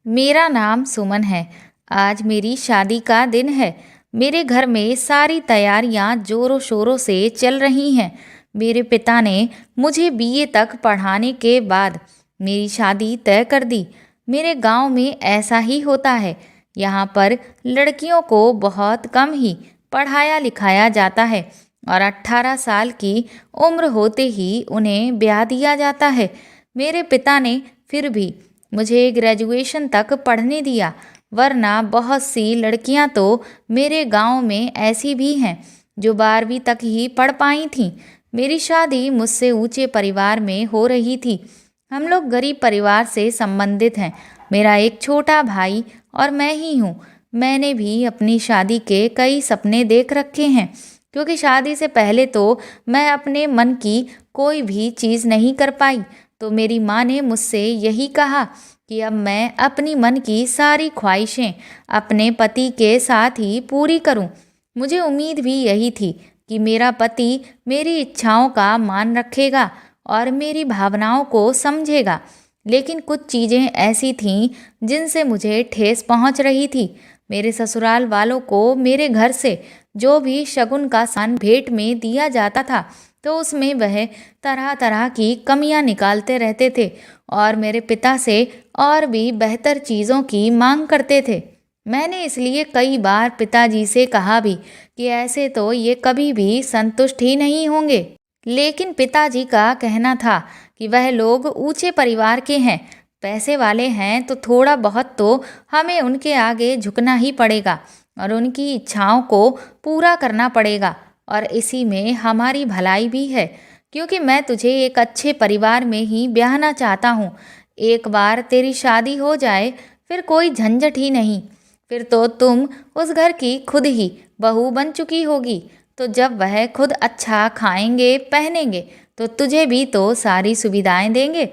मेरा नाम सुमन है। आज मेरी शादी का दिन है। मेरे घर में सारी तैयारियां जोरों शोरों से चल रही हैं। मेरे पिता ने मुझे बीए तक पढ़ाने के बाद मेरी शादी तय कर दी। मेरे गांव में ऐसा ही होता है। यहाँ पर लड़कियों को बहुत कम ही पढ़ाया लिखाया जाता है और 18 साल की उम्र होते ही उन्हें ब्याह दिया जाता है। मेरे पिता ने फिर भी मुझे ग्रेजुएशन तक पढ़ने दिया, वरना बहुत सी लड़कियां तो मेरे गांव में ऐसी भी हैं जो 12वीं तक ही पढ़ पाई थीं। मेरी शादी मुझसे ऊंचे परिवार में हो रही थी। हम लोग गरीब परिवार से संबंधित हैं। मेरा एक छोटा भाई और मैं ही हूँ। मैंने भी अपनी शादी के कई सपने देख रखे हैं, क्योंकि शादी से पहले तो मैं अपने मन की कोई भी चीज़ नहीं कर पाई। तो मेरी माँ ने मुझसे यही कहा कि अब मैं अपनी मन की सारी ख्वाहिशें अपने पति के साथ ही पूरी करूं। मुझे उम्मीद भी यही थी कि मेरा पति मेरी इच्छाओं का मान रखेगा और मेरी भावनाओं को समझेगा। लेकिन कुछ चीज़ें ऐसी थीं जिनसे मुझे ठेस पहुंच रही थी। मेरे ससुराल वालों को मेरे घर से जो भी शगुन का सामान भेंट में दिया जाता था, तो उसमें वह तरह तरह की कमियां निकालते रहते थे और मेरे पिता से और भी बेहतर चीज़ों की मांग करते थे। मैंने इसलिए कई बार पिताजी से कहा भी कि ऐसे तो ये कभी भी संतुष्ट ही नहीं होंगे। लेकिन पिताजी का कहना था कि वह लोग ऊंचे परिवार के हैं, पैसे वाले हैं, तो थोड़ा बहुत तो हमें उनके आगे झुकना ही पड़ेगा और उनकी इच्छाओं को पूरा करना पड़ेगा। और इसी में हमारी भलाई भी है, क्योंकि मैं तुझे एक अच्छे परिवार में ही ब्याहना चाहता हूँ। एक बार तेरी शादी हो जाए फिर कोई झंझट ही नहीं। फिर तो तुम उस घर की खुद ही बहू बन चुकी होगी। तो जब वह खुद अच्छा खाएंगे पहनेंगे तो तुझे भी तो सारी सुविधाएं देंगे।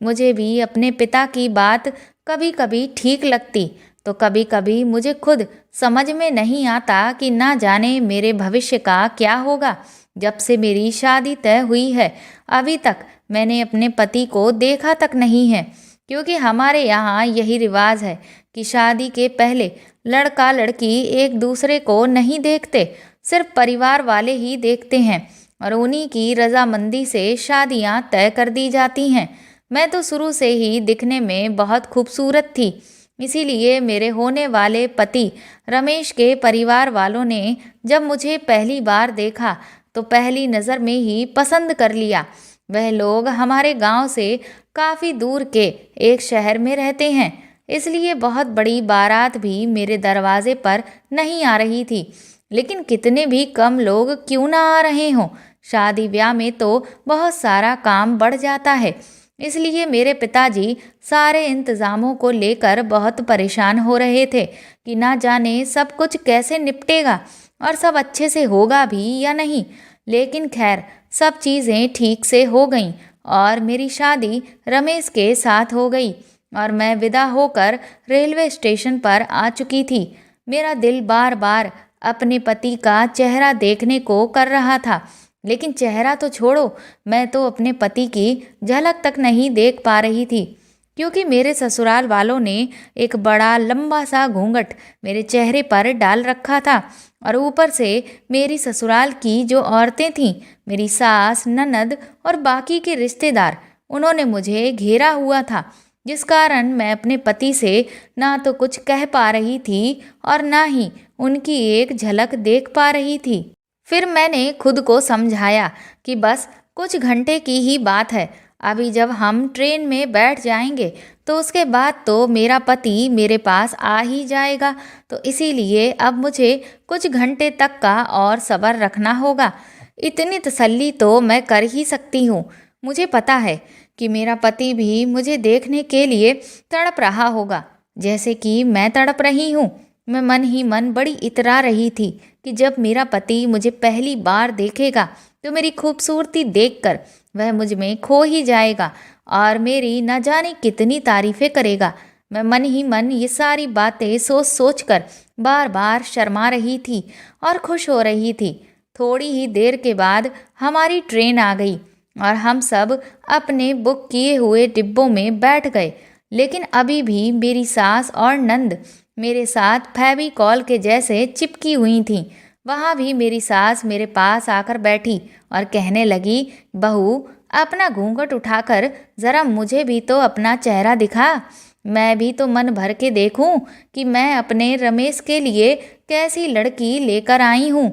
मुझे भी अपने पिता की बात कभी कभी ठीक लगती, तो कभी कभी मुझे खुद समझ में नहीं आता कि ना जाने मेरे भविष्य का क्या होगा। जब से मेरी शादी तय हुई है, अभी तक मैंने अपने पति को देखा तक नहीं है, क्योंकि हमारे यहाँ यही रिवाज है कि शादी के पहले लड़का लड़की एक दूसरे को नहीं देखते, सिर्फ परिवार वाले ही देखते हैं और उन्हीं की रजामंदी से शादियाँ तय कर दी जाती हैं। मैं तो शुरू से ही दिखने में बहुत खूबसूरत थी, इसीलिए मेरे होने वाले पति रमेश के परिवार वालों ने जब मुझे पहली बार देखा तो पहली नज़र में ही पसंद कर लिया। वह लोग हमारे गांव से काफ़ी दूर के एक शहर में रहते हैं, इसलिए बहुत बड़ी बारात भी मेरे दरवाजे पर नहीं आ रही थी। लेकिन कितने भी कम लोग क्यों ना आ रहे हों, शादी ब्याह में तो बहुत सारा काम बढ़ जाता है। इसलिए मेरे पिताजी सारे इंतज़ामों को लेकर बहुत परेशान हो रहे थे कि ना जाने सब कुछ कैसे निपटेगा और सब अच्छे से होगा भी या नहीं। लेकिन खैर, सब चीज़ें ठीक से हो गईं और मेरी शादी रमेश के साथ हो गई और मैं विदा होकर रेलवे स्टेशन पर आ चुकी थी। मेरा दिल बार बार अपने पति का चेहरा देखने को कर रहा था, लेकिन चेहरा तो छोड़ो, मैं तो अपने पति की झलक तक नहीं देख पा रही थी, क्योंकि मेरे ससुराल वालों ने एक बड़ा लंबा सा घूंघट मेरे चेहरे पर डाल रखा था और ऊपर से मेरी ससुराल की जो औरतें थीं, मेरी सास, ननद और बाकी के रिश्तेदार, उन्होंने मुझे घेरा हुआ था, जिस कारण मैं अपने पति से ना तो कुछ कह पा रही थी और ना ही उनकी एक झलक देख पा रही थी। फिर मैंने खुद को समझाया कि बस कुछ घंटे की ही बात है। अभी जब हम ट्रेन में बैठ जाएंगे तो उसके बाद तो मेरा पति मेरे पास आ ही जाएगा। तो इसीलिए अब मुझे कुछ घंटे तक का और सब्र रखना होगा। इतनी तसल्ली तो मैं कर ही सकती हूँ। मुझे पता है कि मेरा पति भी मुझे देखने के लिए तड़प रहा होगा, जैसे कि मैं तड़प रही हूँ। मैं मन ही मन बड़ी इतरा रही थी कि जब मेरा पति मुझे पहली बार देखेगा तो मेरी खूबसूरती देखकर वह मुझ में खो ही जाएगा और मेरी न जाने कितनी तारीफें करेगा। मैं मन ही मन ये सारी बातें सोच सोच कर बार बार शर्मा रही थी और खुश हो रही थी। थोड़ी ही देर के बाद हमारी ट्रेन आ गई और हम सब अपने बुक किए हुए डिब्बों में बैठ गए। लेकिन अभी भी मेरी सास और नंद मेरे साथ फेविकॉल के जैसे चिपकी हुई थीं। वहाँ भी मेरी सास मेरे पास आकर बैठी और कहने लगी, बहू, अपना घूंघट उठाकर जरा मुझे भी तो अपना चेहरा दिखा। मैं भी तो मन भर के देखूं कि मैं अपने रमेश के लिए कैसी लड़की लेकर आई हूँ।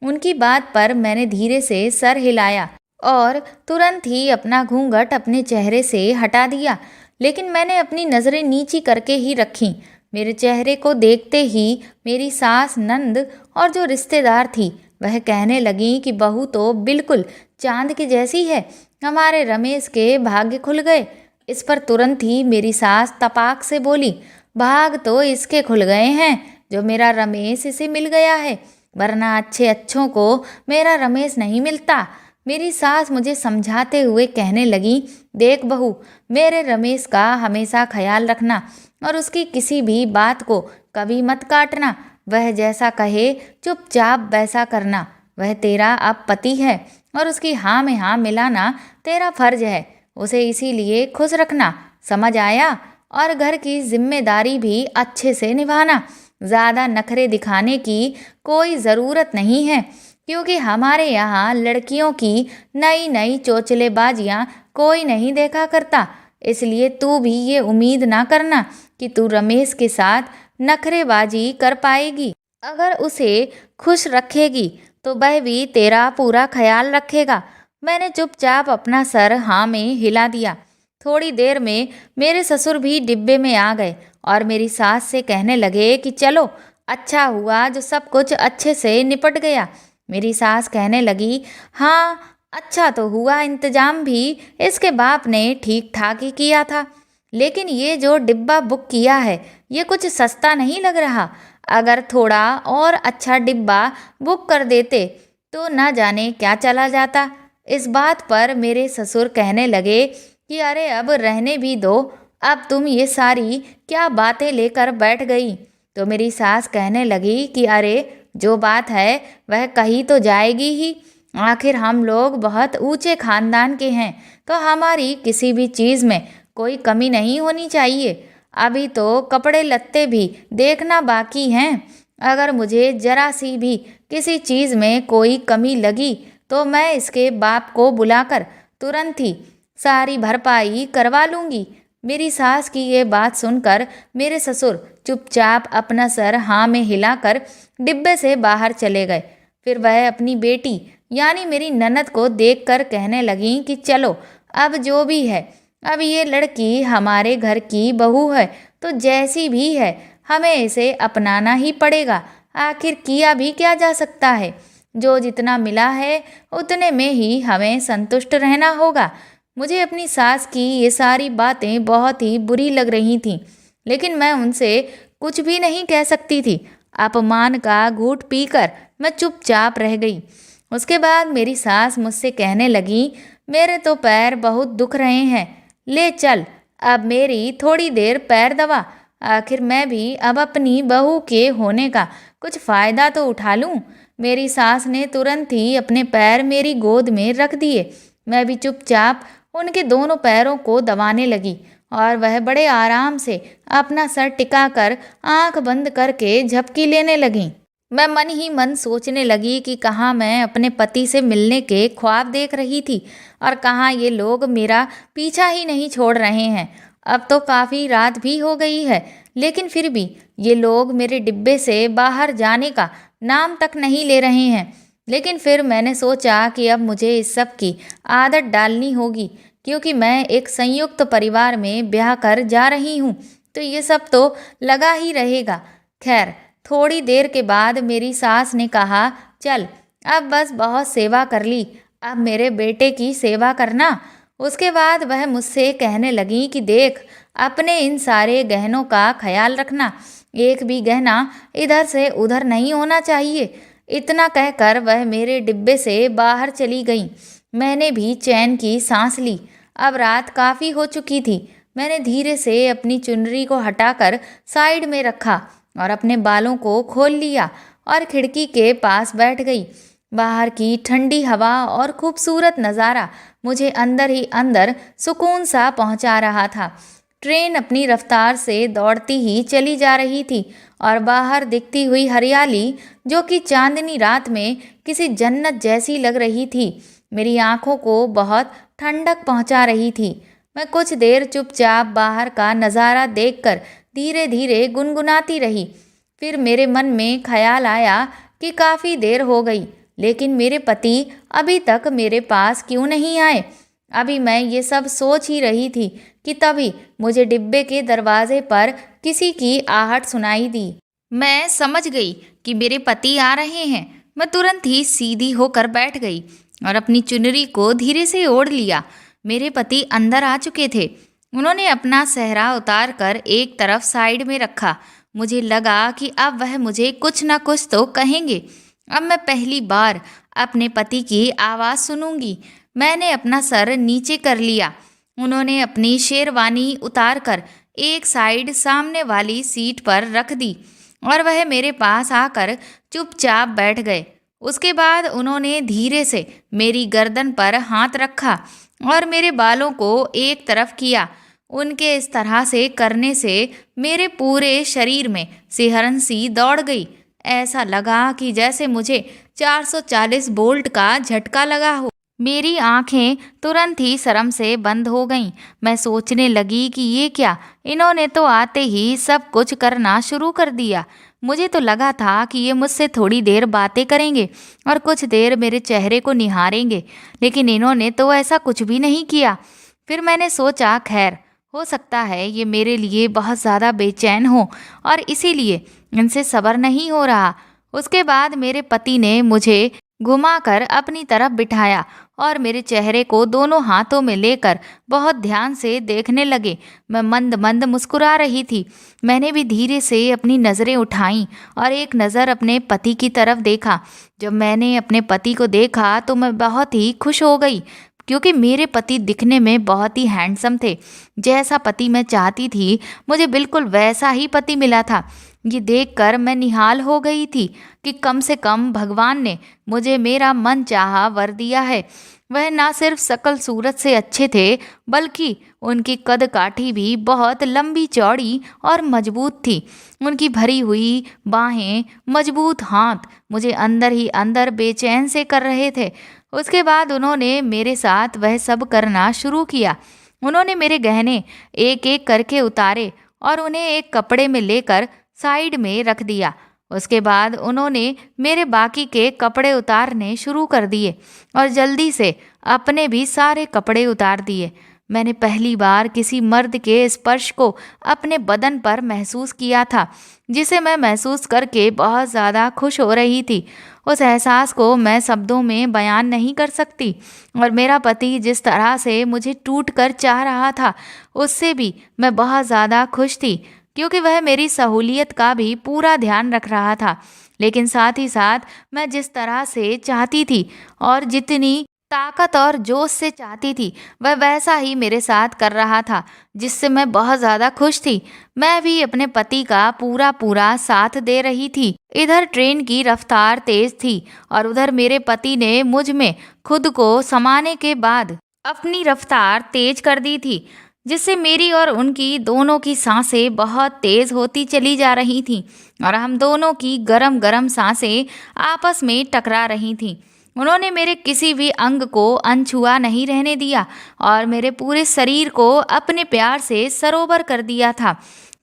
उनकी बात पर मैंने धीरे से सर हिलाया और तुरंत ही अपना घूंघट अपने चेहरे से हटा दिया, लेकिन मैंने अपनी नज़रें नीची करके ही रखीं। मेरे चेहरे को देखते ही मेरी सास, नंद और जो रिश्तेदार थी वह कहने लगी कि बहू तो बिल्कुल चांद की जैसी है, हमारे रमेश के भाग्य खुल गए। इस पर तुरंत ही मेरी सास तपाक से बोली, भाग तो इसके खुल गए हैं जो मेरा रमेश इसे मिल गया है, वरना अच्छे अच्छों को मेरा रमेश नहीं मिलता। मेरी सास मुझे समझाते हुए कहने लगी, देख बहू, मेरे रमेश का हमेशा ख्याल रखना और उसकी किसी भी बात को कभी मत काटना। वह जैसा कहे चुपचाप वैसा करना। वह तेरा अब पति है और उसकी हाँ में हाँ मिलाना तेरा फर्ज है। उसे इसीलिए खुश रखना, समझ आया? और घर की जिम्मेदारी भी अच्छे से निभाना। ज़्यादा नखरे दिखाने की कोई ज़रूरत नहीं है, क्योंकि हमारे यहाँ लड़कियों की नई नई चोचलेबाजियाँ कोई नहीं देखा करता। इसलिए तू भी ये उम्मीद ना करना कि तू रमेश के साथ नखरेबाजी कर पाएगी। अगर उसे खुश रखेगी तो वह भी तेरा पूरा ख्याल रखेगा। मैंने चुपचाप अपना सर हाँ में हिला दिया। थोड़ी देर में मेरे ससुर भी डिब्बे में आ गए और मेरी सास से कहने लगे कि चलो, अच्छा हुआ जो सब कुछ अच्छे से निपट गया। मेरी सास कहने लगी, हाँ अच्छा तो हुआ, इंतजाम भी इसके बाप ने ठीक ठाक ही किया था, लेकिन ये जो डिब्बा बुक किया है ये कुछ सस्ता नहीं लग रहा। अगर थोड़ा और अच्छा डिब्बा बुक कर देते तो न जाने क्या चला जाता। इस बात पर मेरे ससुर कहने लगे कि अरे अब रहने भी दो, अब तुम ये सारी क्या बातें लेकर बैठ गई। तो मेरी सास कहने लगी कि अरे जो बात है वह कही तो जाएगी ही, आखिर हम लोग बहुत ऊंचे खानदान के हैं तो हमारी किसी भी चीज़ में कोई कमी नहीं होनी चाहिए। अभी तो कपड़े लत्ते भी देखना बाकी हैं। अगर मुझे जरा सी भी किसी चीज़ में कोई कमी लगी तो मैं इसके बाप को बुलाकर तुरंत ही सारी भरपाई करवा लूँगी। मेरी सास की ये बात सुनकर मेरे ससुर चुपचाप अपना सर हाँ में हिलाकर डिब्बे से बाहर चले गए। फिर वह अपनी बेटी यानी मेरी ननद को देखकर कहने लगी कि चलो, अब जो भी है, अब ये लड़की हमारे घर की बहू है तो जैसी भी है हमें इसे अपनाना ही पड़ेगा। आखिर किया भी क्या जा सकता है, जो जितना मिला है उतने में ही हमें संतुष्ट रहना होगा। मुझे अपनी सास की ये सारी बातें बहुत ही बुरी लग रही थीं, लेकिन मैं उनसे कुछ भी नहीं कह सकती थी। अपमान का घूंट पीकर मैं चुपचाप रह गई। उसके बाद मेरी सास मुझसे कहने लगी, मेरे तो पैर बहुत दुख रहे हैं, ले चल अब मेरी थोड़ी देर पैर दबा। आखिर मैं भी अब अपनी बहू के होने का कुछ फ़ायदा तो उठा लूँ। मेरी सास ने तुरंत ही अपने पैर मेरी गोद में रख दिए। मैं भी चुपचाप उनके दोनों पैरों को दबाने लगी और वह बड़े आराम से अपना सर टिकाकर आंख बंद करके झपकी लेने लगी। मैं मन ही मन सोचने लगी कि कहाँ मैं अपने पति से मिलने के ख्वाब देख रही थी और कहाँ ये लोग मेरा पीछा ही नहीं छोड़ रहे हैं। अब तो काफ़ी रात भी हो गई है, लेकिन फिर भी ये लोग मेरे डिब्बे से बाहर जाने का नाम तक नहीं ले रहे हैं। लेकिन फिर मैंने सोचा कि अब मुझे इस सब की आदत डालनी होगी, क्योंकि मैं एक संयुक्त परिवार में ब्याह कर जा रही हूँ, तो ये सब तो लगा ही रहेगा। खैर, थोड़ी देर के बाद मेरी सास ने कहा, चल अब बस बहुत सेवा कर ली, अब मेरे बेटे की सेवा करना। उसके बाद वह मुझसे कहने लगी कि देख, अपने इन सारे गहनों का ख्याल रखना, एक भी गहना इधर से उधर नहीं होना चाहिए। इतना कहकर वह मेरे डिब्बे से बाहर चली गई। मैंने भी चैन की सांस ली। अब रात काफ़ी हो चुकी थी। मैंने धीरे से अपनी चुनरी को हटाकर साइड में रखा और अपने बालों को खोल लिया और खिड़की के पास बैठ गई। बाहर की ठंडी हवा और खूबसूरत नज़ारा मुझे अंदर ही अंदर सुकून सा पहुंचा रहा था। ट्रेन अपनी रफ्तार से दौड़ती ही चली जा रही थी और बाहर दिखती हुई हरियाली, जो कि चांदनी रात में किसी जन्नत जैसी लग रही थी, मेरी आंखों को बहुत ठंडक पहुंचा रही थी। मैं कुछ देर चुपचाप बाहर का नज़ारा देखकर धीरे धीरे गुनगुनाती रही। फिर मेरे मन में ख्याल आया कि काफ़ी देर हो गई, लेकिन मेरे पति अभी तक मेरे पास क्यों नहीं आए। अभी मैं ये सब सोच ही रही थी कि तभी मुझे डिब्बे के दरवाजे पर किसी की आहट सुनाई दी। मैं समझ गई कि मेरे पति आ रहे हैं। मैं तुरंत ही सीधी होकर बैठ गई और अपनी चुनरी को धीरे से ओढ़ लिया। मेरे पति अंदर आ चुके थे। उन्होंने अपना सेहरा उतार कर एक तरफ साइड में रखा। मुझे लगा कि अब वह मुझे कुछ न कुछ तो कहेंगे। अब मैं पहली बार अपने पति की आवाज़ सुनूंगी। मैंने अपना सर नीचे कर लिया। उन्होंने अपनी शेरवानी उतार कर एक साइड सामने वाली सीट पर रख दी और वह मेरे पास आकर चुपचाप बैठ गए। उसके बाद उन्होंने धीरे से मेरी गर्दन पर हाथ रखा और मेरे बालों को एक तरफ किया। उनके इस तरह से करने से मेरे पूरे शरीर में सिहरन सी दौड़ गई। ऐसा लगा कि जैसे मुझे 440 वोल्ट का झटका लगा हो। मेरी आंखें तुरंत ही शर्म से बंद हो गईं। मैं सोचने लगी कि ये क्या, इन्होंने तो आते ही सब कुछ करना शुरू कर दिया। मुझे तो लगा था कि ये मुझसे थोड़ी देर बातें करेंगे और कुछ देर मेरे चेहरे को निहारेंगे, लेकिन इन्होंने तो ऐसा कुछ भी नहीं किया। फिर मैंने सोचा, खैर, हो सकता है ये मेरे लिए बहुत ज़्यादा बेचैन हो और इसीलिए इनसे सब्र नहीं हो रहा। उसके बाद मेरे पति ने मुझे घुमाकर अपनी तरफ बिठाया और मेरे चेहरे को दोनों हाथों में लेकर बहुत ध्यान से देखने लगे। मैं मंद मंद मुस्कुरा रही थी। मैंने भी धीरे से अपनी नज़रें उठाईं और एक नज़र अपने पति की तरफ देखा। जब मैंने अपने पति को देखा तो मैं बहुत ही खुश हो गई, क्योंकि मेरे पति दिखने में बहुत ही हैंडसम थे। जैसा पति मैं चाहती थी, मुझे बिल्कुल वैसा ही पति मिला था। ये देखकर मैं निहाल हो गई थी कि कम से कम भगवान ने मुझे मेरा मन चाहा वर दिया है। वह ना सिर्फ शकल सूरत से अच्छे थे, बल्कि उनकी कद काठी भी बहुत लंबी चौड़ी और मजबूत थी। उनकी भरी हुई बाहें, मजबूत हाथ मुझे अंदर ही अंदर बेचैन से कर रहे थे। उसके बाद उन्होंने मेरे साथ वह सब करना शुरू किया। उन्होंने मेरे गहने एक एक करके उतारे और उन्हें एक कपड़े में लेकर साइड में रख दिया। उसके बाद उन्होंने मेरे बाकी के कपड़े उतारने शुरू कर दिए और जल्दी से अपने भी सारे कपड़े उतार दिए। मैंने पहली बार किसी मर्द के स्पर्श को अपने बदन पर महसूस किया था, जिसे मैं महसूस करके बहुत ज़्यादा खुश हो रही थी। उस एहसास को मैं शब्दों में बयान नहीं कर सकती। और मेरा पति जिस तरह से मुझे टूट कर चाह रहा था, उससे भी मैं बहुत ज़्यादा खुश थी, क्योंकि वह मेरी सहूलियत का भी पूरा ध्यान रख रहा था। लेकिन साथ ही साथ मैं जिस तरह से चाहती थी और जितनी ताकत और जोश से चाहती थी, वह वैसा ही मेरे साथ कर रहा था, जिससे मैं बहुत ज़्यादा खुश थी। मैं भी अपने पति का पूरा पूरा साथ दे रही थी। इधर ट्रेन की रफ्तार तेज थी और उधर मेरे पति ने मुझ में खुद को समाने के बाद अपनी रफ्तार तेज कर दी थी, जिससे मेरी और उनकी दोनों की सांसें बहुत तेज होती चली जा रही थीं और हम दोनों की गरम गरम सांसें आपस में टकरा रही थीं। उन्होंने मेरे किसी भी अंग को अनछुआ नहीं रहने दिया और मेरे पूरे शरीर को अपने प्यार से सरोवर कर दिया था।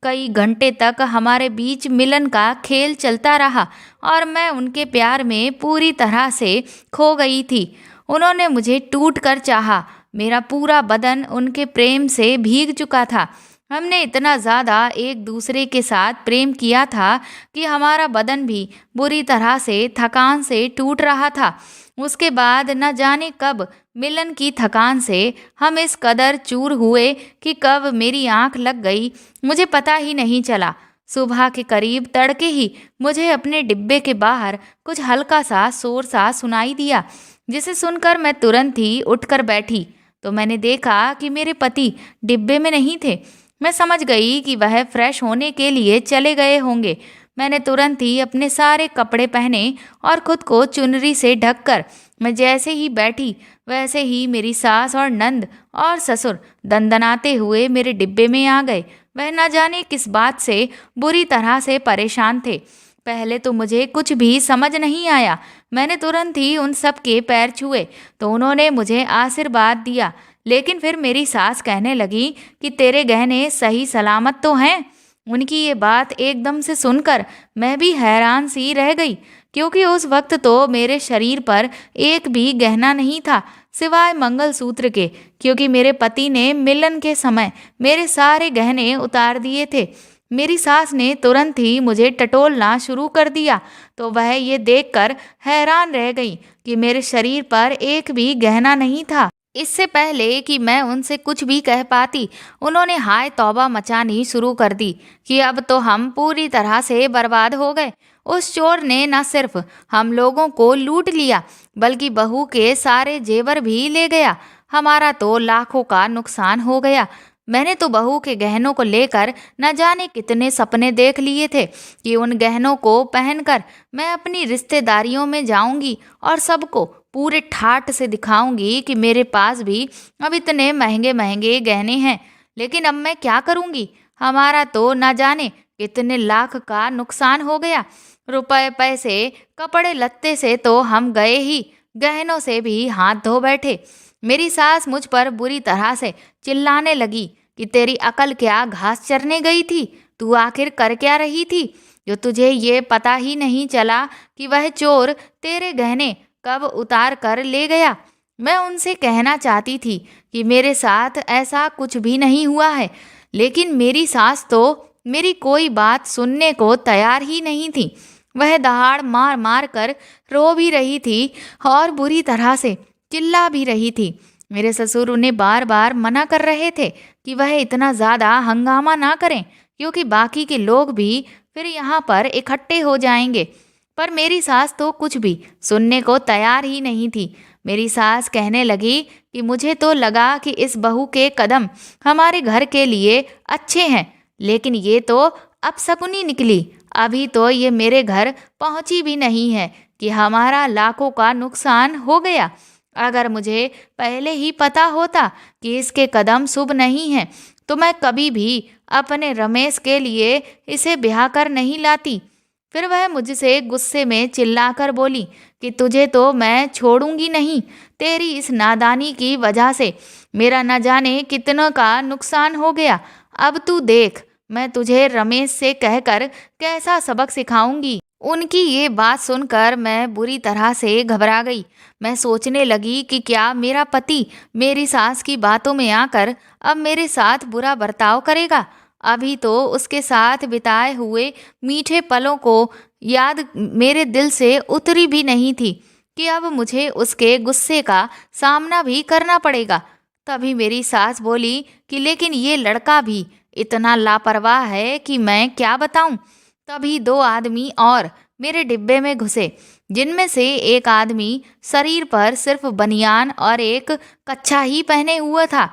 कई घंटे तक हमारे बीच मिलन का खेल चलता रहा और मैं उनके प्यार में पूरी तरह से खो गई थी। उन्होंने मुझे टूट कर चाहा। मेरा पूरा बदन उनके प्रेम से भीग चुका था। हमने इतना ज़्यादा एक दूसरे के साथ प्रेम किया था कि हमारा बदन भी बुरी तरह से थकान से टूट रहा था। उसके बाद न जाने कब मिलन की थकान से हम इस कदर चूर हुए कि कब मेरी आंख लग गई, मुझे पता ही नहीं चला। सुबह के करीब तड़के ही मुझे अपने डिब्बे के बाहर कुछ हल्का सा शोर सा सुनाई दिया, जिसे सुनकर मैं तुरंत ही उठकर बैठी तो मैंने देखा कि मेरे पति डिब्बे में नहीं थे। मैं समझ गई कि वह फ्रेश होने के लिए चले गए होंगे। मैंने तुरंत ही अपने सारे कपड़े पहने और खुद को चुनरी से ढककर मैं जैसे ही बैठी वैसे ही मेरी सास और नंद और ससुर दंदनाते हुए मेरे डिब्बे में आ गए। वह न जाने किस बात से बुरी तरह से परेशान थे। पहले तो मुझे कुछ भी समझ नहीं आया। मैंने तुरंत ही उन सब के पैर छुए तो उन्होंने मुझे आशीर्वाद दिया। लेकिन फिर मेरी सास कहने लगी कि तेरे गहने सही सलामत तो हैं। उनकी ये बात एकदम से सुनकर मैं भी हैरान सी रह गई, क्योंकि उस वक्त तो मेरे शरीर पर एक भी गहना नहीं था सिवाय मंगलसूत्र के, क्योंकि मेरे पति ने मिलन के समय मेरे सारे गहने उतार दिए थे। मेरी सास ने तुरंत ही मुझे टटोलना शुरू कर दिया तो वह ये देखकर हैरान रह गई कि मेरे शरीर पर एक भी गहना नहीं था। इससे पहले कि मैं उनसे कुछ भी कह पाती, उन्होंने हाय तौबा मचानी शुरू कर दी कि अब तो हम पूरी तरह से बर्बाद हो गए। उस चोर ने न सिर्फ हम लोगों को लूट लिया बल्कि बहू के सारे जेवर भी ले गया। हमारा तो लाखों का नुकसान हो गया। मैंने तो बहू के गहनों को लेकर न जाने कितने सपने देख लिए थे कि उन गहनों को पहनकर मैं अपनी रिश्तेदारियों में जाऊंगी और सबको पूरे ठाट से दिखाऊंगी कि मेरे पास भी अब इतने महंगे महंगे गहने हैं। लेकिन अब मैं क्या करूंगी? हमारा तो न जाने कितने लाख का नुकसान हो गया। रुपए पैसे कपड़े लत्ते से तो हम गए ही, गहनों से भी हाथ धो बैठे। मेरी सास मुझ पर बुरी तरह से चिल्लाने लगी कि तेरी अकल क्या घास चरने गई थी? तू आखिर कर क्या रही थी जो तुझे ये पता ही नहीं चला कि वह चोर तेरे गहने कब उतार कर ले गया? मैं उनसे कहना चाहती थी कि मेरे साथ ऐसा कुछ भी नहीं हुआ है, लेकिन मेरी सास तो मेरी कोई बात सुनने को तैयार ही नहीं थी। वह दहाड़ मार मार कर रो भी रही थी और बुरी तरह से चिल्ला भी रही थी। मेरे ससुर उन्हें बार बार मना कर रहे थे कि वह इतना ज़्यादा हंगामा ना करें, क्योंकि बाकी के लोग भी फिर यहाँ पर इकट्ठे हो जाएंगे। पर मेरी सास तो कुछ भी सुनने को तैयार ही नहीं थी। मेरी सास कहने लगी कि मुझे तो लगा कि इस बहू के कदम हमारे घर के लिए अच्छे हैं, लेकिन ये तो अपशकुनी निकली। अभी तो ये मेरे घर पहुंची भी नहीं है कि हमारा लाखों का नुकसान हो गया। अगर मुझे पहले ही पता होता कि इसके कदम शुभ नहीं हैं, तो मैं कभी भी अपने रमेश के लिए इसे ब्याह कर नहीं लाती। फिर वह मुझसे गुस्से में चिल्लाकर बोली कि तुझे तो मैं छोड़ूंगी नहीं। तेरी इस नादानी की वजह से मेरा न जाने कितनों का नुकसान हो गया। अब तू देख, मैं तुझे रमेश से कहकर कैसा सबक सिखाऊंगी। उनकी ये बात सुनकर मैं बुरी तरह से घबरा गई। मैं सोचने लगी कि क्या मेरा पति मेरी सास की बातों में आकर अब मेरे साथ बुरा बर्ताव करेगा? अभी तो उसके साथ बिताए हुए मीठे पलों को याद मेरे दिल से उतरी भी नहीं थी कि अब मुझे उसके गुस्से का सामना भी करना पड़ेगा। तभी मेरी सास बोली कि लेकिन ये लड़का भी इतना लापरवाह है कि मैं क्या बताऊं। तभी दो आदमी और मेरे डिब्बे में घुसे, जिनमें से एक आदमी शरीर पर सिर्फ बनियान और एक कच्छा ही पहने हुआ था।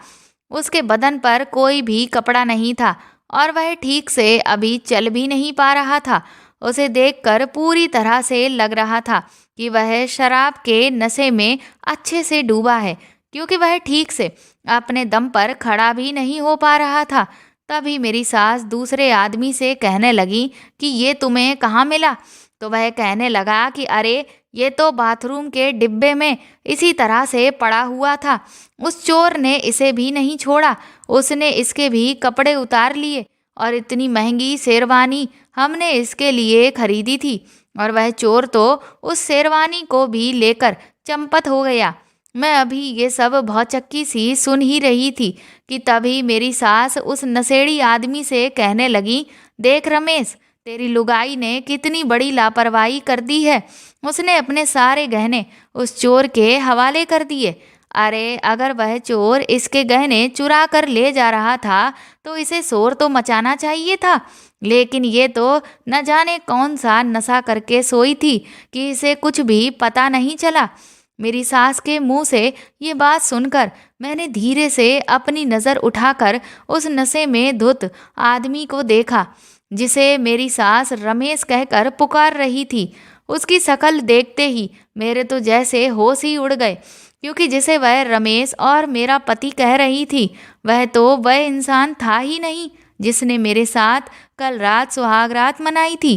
उसके बदन पर कोई भी कपड़ा नहीं था और वह ठीक से अभी चल भी नहीं पा रहा था। उसे देखकर पूरी तरह से लग रहा था कि वह शराब के नशे में अच्छे से डूबा है, क्योंकि वह ठीक से अपने दम पर खड़ा भी नहीं हो पा रहा था। तभी मेरी सास दूसरे आदमी से कहने लगी कि ये तुम्हें कहाँ मिला? तो वह कहने लगा कि अरे ये तो बाथरूम के डिब्बे में इसी तरह से पड़ा हुआ था। उस चोर ने इसे भी नहीं छोड़ा, उसने इसके भी कपड़े उतार लिए और इतनी महंगी शेरवानी हमने इसके लिए खरीदी थी, और वह चोर तो उस शेरवानी को भी लेकर चंपत हो गया। मैं अभी ये सब भौचक्की सी सुन ही रही थी कि तभी मेरी सास उस नशेड़ी आदमी से कहने लगी, देख रमेश, तेरी लुगाई ने कितनी बड़ी लापरवाही कर दी है। उसने अपने सारे गहने उस चोर के हवाले कर दिए। अरे अगर वह चोर इसके गहने चुरा कर ले जा रहा था तो इसे शोर तो मचाना चाहिए था, लेकिन ये तो न जाने कौन सा नशा करके सोई थी कि इसे कुछ भी पता नहीं चला। मेरी सास के मुंह से ये बात सुनकर मैंने धीरे से अपनी नज़र उठाकर उस नशे में धुत आदमी को देखा, जिसे मेरी सास रमेश कहकर पुकार रही थी। उसकी शक्ल देखते ही मेरे तो जैसे होश ही उड़ गए। क्योंकि जिसे वह रमेश और मेरा पति कह रही थी वह इंसान था ही नहीं जिसने मेरे साथ कल रात सुहाग रात मनाई थी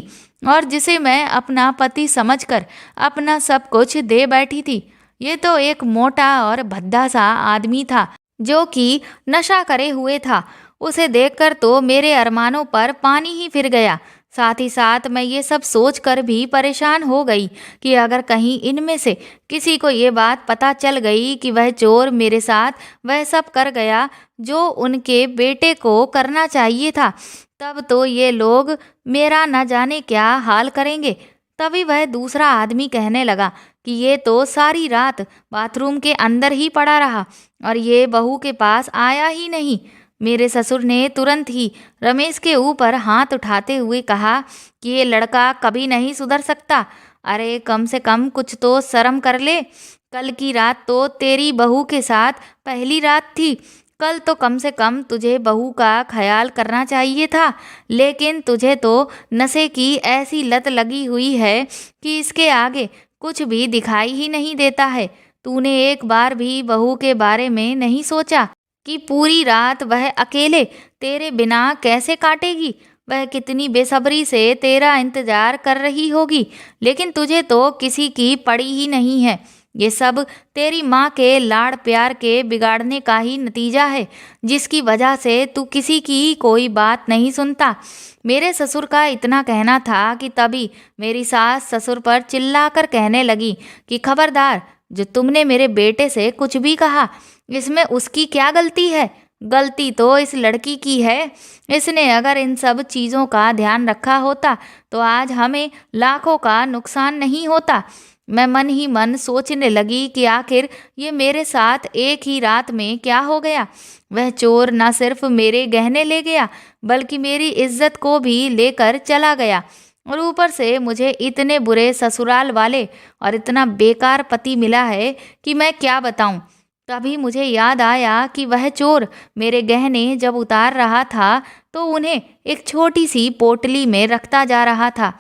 और जिसे मैं अपना पति समझकर अपना सब कुछ दे बैठी थी। ये तो एक मोटा और भद्दा सा आदमी था जो कि नशा करे हुए था। उसे देखकर तो मेरे अरमानों पर पानी ही फिर गया। साथ ही साथ मैं ये सब सोचकर भी परेशान हो गई कि अगर कहीं इनमें से किसी को ये बात पता चल गई कि वह चोर मेरे साथ वह सब कर गया जो उनके बेटे को करना चाहिए था, तब तो ये लोग मेरा न जाने क्या हाल करेंगे। तभी वह दूसरा आदमी कहने लगा कि ये तो सारी रात बाथरूम के अंदर ही पड़ा रहा और ये बहू के पास आया ही नहीं। मेरे ससुर ने तुरंत ही रमेश के ऊपर हाथ उठाते हुए कहा कि ये लड़का कभी नहीं सुधर सकता। अरे कम से कम कुछ तो शर्म कर ले। कल की रात तो तेरी बहू के साथ पहली रात थी। कल तो कम से कम तुझे बहू का ख्याल करना चाहिए था, लेकिन तुझे तो नशे की ऐसी लत लगी हुई है कि इसके आगे कुछ भी दिखाई ही नहीं देता है। तूने एक बार भी बहू के बारे में नहीं सोचा कि पूरी रात वह अकेले तेरे बिना कैसे काटेगी। वह कितनी बेसब्री से तेरा इंतजार कर रही होगी, लेकिन तुझे तो किसी की पड़ी ही नहीं है। ये सब तेरी माँ के लाड़ प्यार के बिगाड़ने का ही नतीजा है, जिसकी वजह से तू किसी की कोई बात नहीं सुनता। मेरे ससुर का इतना कहना था कि तभी मेरी सास ससुर पर चिल्लाकर कहने लगी कि खबरदार, जो तुमने मेरे बेटे से कुछ भी कहा इसमें उसकी क्या गलती है? गलती तो इस लड़की की है। इसने अगर इन सब चीज़ों का ध्यान रखा होता तो आज हमें लाखों का नुकसान नहीं होता। मैं मन ही मन सोचने लगी कि आखिर ये मेरे साथ एक ही रात में क्या हो गया। वह चोर न सिर्फ मेरे गहने ले गया बल्कि मेरी इज्जत को भी लेकर चला गया और ऊपर से मुझे इतने बुरे ससुराल वाले और इतना बेकार पति मिला है कि मैं क्या बताऊं। तभी मुझे याद आया कि वह चोर मेरे गहने जब उतार रहा था तो उन्हें एक छोटी सी पोटली में रखता जा रहा था।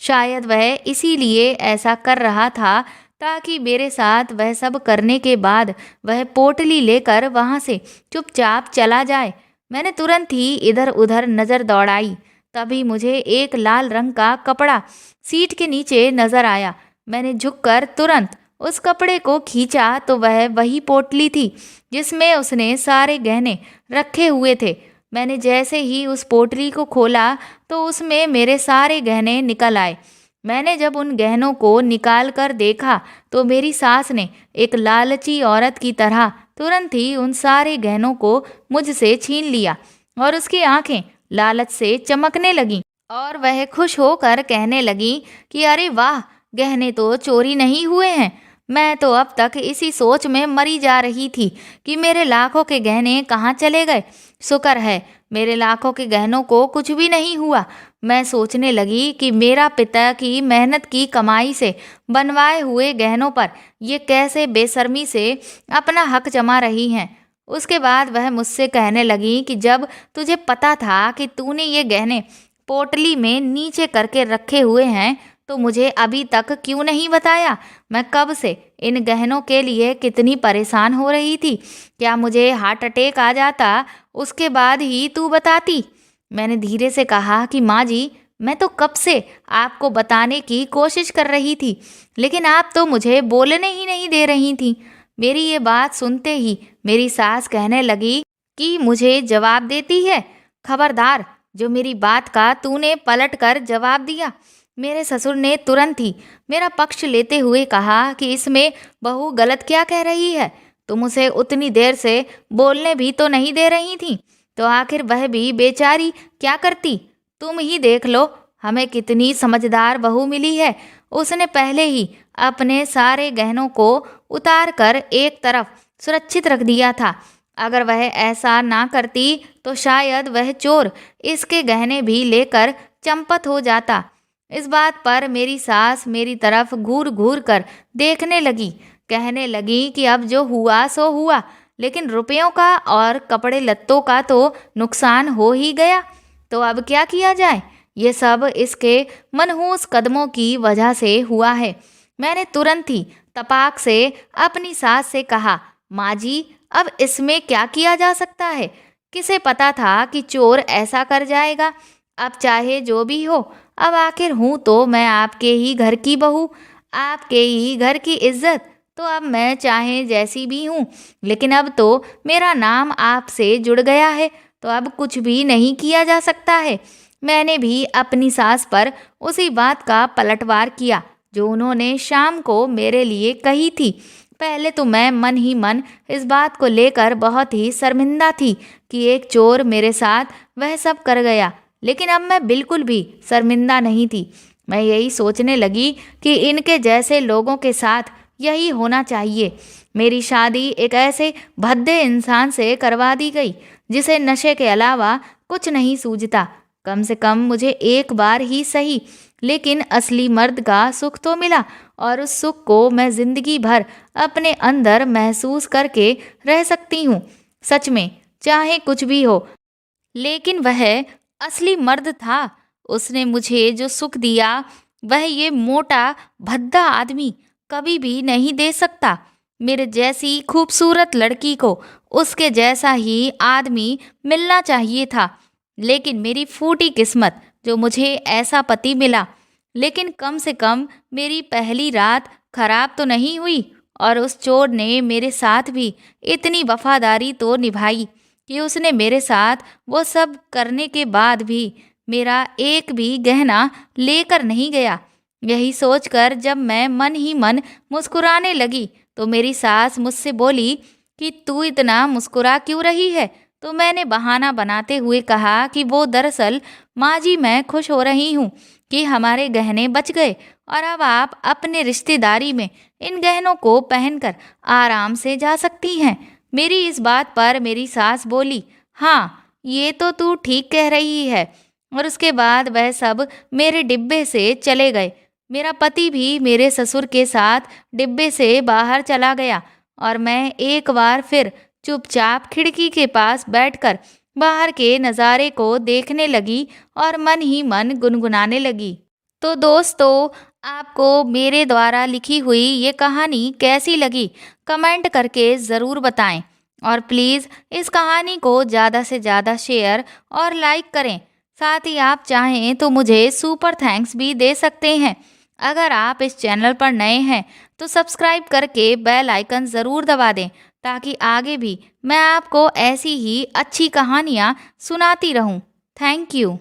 शायद वह इसीलिए ऐसा कर रहा था ताकि मेरे साथ वह सब करने के बाद वह पोटली लेकर वहां से चुपचाप चला जाए। मैंने तुरंत ही इधर उधर नज़र दौड़ाई। तभी मुझे एक लाल रंग का कपड़ा सीट के नीचे नजर आया। मैंने झुककर तुरंत उस कपड़े को खींचा तो वह वही पोटली थी जिसमें उसने सारे गहने रखे हुए थे। मैंने जैसे ही उस पोटली को खोला तो उसमें मेरे सारे गहने निकल आए। मैंने जब उन गहनों को निकाल कर देखा तो मेरी सास ने एक लालची औरत की तरह तुरंत ही उन सारे गहनों को मुझसे छीन लिया और उसकी आंखें लालच से चमकने लगीं और वह खुश होकर कहने लगी कि अरे वाह, गहने तो चोरी नहीं हुए हैं। मैं तो अब तक इसी सोच में मरी जा रही थी कि मेरे लाखों के गहने कहाँ चले गए। शुक्र है मेरे लाखों के गहनों को कुछ भी नहीं हुआ। मैं सोचने लगी कि मेरा पिता की मेहनत की कमाई से बनवाए हुए गहनों पर ये कैसे बेशर्मी से अपना हक जमा रही हैं। उसके बाद वह मुझसे कहने लगी कि जब तुझे पता था कि तूने ये गहने पोटली में नीचे करके रखे हुए हैं तो मुझे अभी तक क्यों नहीं बताया? मैं कब से इन गहनों के लिए कितनी परेशान हो रही थी। क्या मुझे हार्ट अटैक आ जाता उसके बाद ही तू बताती? मैंने धीरे से कहा कि माँ जी, मैं तो कब से आपको बताने की कोशिश कर रही थी, लेकिन आप तो मुझे बोलने ही नहीं दे रही थी। मेरी ये बात सुनते ही मेरी सास कहने लगी कि मुझे जवाब देती है। खबरदार, जो मेरी बात का तूने पलट कर जवाब दिया। मेरे ससुर ने तुरंत ही मेरा पक्ष लेते हुए कहा कि इसमें बहू गलत क्या कह रही है? तुम उसे उतनी देर से बोलने भी तो नहीं दे रही थी, तो आखिर वह भी बेचारी क्या करती? तुम ही देख लो, हमें कितनी समझदार बहू मिली है। उसने पहले ही अपने सारे गहनों को उतार कर एक तरफ सुरक्षित रख दिया था। अगर वह ऐसा ना करती तो शायद वह चोर इसके गहने भी लेकर चंपत हो जाता। इस बात पर मेरी सास मेरी तरफ घूर घूर कर देखने लगी, कहने लगी कि अब जो हुआ सो हुआ, लेकिन रुपयों का और कपड़े लत्तों का तो नुकसान हो ही गया, तो अब क्या किया जाए? ये सब इसके मनहूस कदमों की वजह से हुआ है। मैंने तुरंत ही तपाक से अपनी सास से कहा, माँ जी, अब इसमें क्या किया जा सकता है? किसे पता था कि चोर ऐसा कर जाएगा? अब चाहे जो भी हो, अब आखिर हूँ तो मैं आपके ही घर की बहू, आपके ही घर की इज्जत। तो अब मैं चाहे जैसी भी हूँ, लेकिन अब तो मेरा नाम आपसे जुड़ गया है, तो अब कुछ भी नहीं किया जा सकता है। मैंने भी अपनी सास पर उसी बात का पलटवार किया जो उन्होंने शाम को मेरे लिए कही थी। पहले तो मैं मन ही मन इस बात को लेकर बहुत ही शर्मिंदा थी कि एक चोर मेरे साथ वह सब कर गया, लेकिन अब मैं बिल्कुल भी शर्मिंदा नहीं थी। मैं यही सोचने लगी कि इनके जैसे लोगों के साथ यही होना चाहिए। मेरी शादी एक ऐसे भद्दे इंसान से करवा दी गई जिसे नशे के अलावा कुछ नहीं सूझता। कम से कम मुझे एक बार ही सही, लेकिन असली मर्द का सुख तो मिला, और उस सुख को मैं जिंदगी भर अपने अंदर महसूस करके रह सकती हूँ। सच में, चाहे कुछ भी हो, लेकिन वह असली मर्द था। उसने मुझे जो सुख दिया वह ये मोटा भद्दा आदमी कभी भी नहीं दे सकता। मेरे जैसी खूबसूरत लड़की को उसके जैसा ही आदमी मिलना चाहिए था, लेकिन मेरी फूटी किस्मत जो मुझे ऐसा पति मिला। लेकिन कम से कम मेरी पहली रात खराब तो नहीं हुई, और उस चोर ने मेरे साथ भी इतनी वफादारी तो निभाई कि उसने मेरे साथ वो सब करने के बाद भी मेरा एक भी गहना लेकर नहीं गया। यही सोचकर जब मैं मन ही मन मुस्कुराने लगी तो मेरी सास मुझसे बोली कि तू इतना मुस्कुरा क्यों रही है? तो मैंने बहाना बनाते हुए कहा कि वो दरअसल, माँ जी, मैं खुश हो रही हूँ कि हमारे गहने बच गए और अब आप अपने रिश्तेदारी में इन गहनों को पहनकर आराम से जा सकती हैं। मेरी इस बात पर मेरी सास बोली, हाँ, ये तो तू ठीक कह रही है। और उसके बाद वह सब मेरे डिब्बे से चले गए। मेरा पति भी मेरे ससुर के साथ डिब्बे से बाहर चला गया, और मैं एक बार फिर चुपचाप खिड़की के पास बैठकर बाहर के नज़ारे को देखने लगी और मन ही मन गुनगुनाने लगी। तो दोस्तों, आपको मेरे द्वारा लिखी हुई ये कहानी कैसी लगी? कमेंट करके ज़रूर बताएं, और प्लीज़ इस कहानी को ज़्यादा से ज़्यादा शेयर और लाइक करें। साथ ही आप चाहें तो मुझे सुपर थैंक्स भी दे सकते हैं। अगर आप इस चैनल पर नए हैं तो सब्सक्राइब करके बेल आइकन ज़रूर दबा दें, ताकि आगे भी मैं आपको ऐसी ही अच्छी कहानियाँ सुनाती रहूँ। Thank you.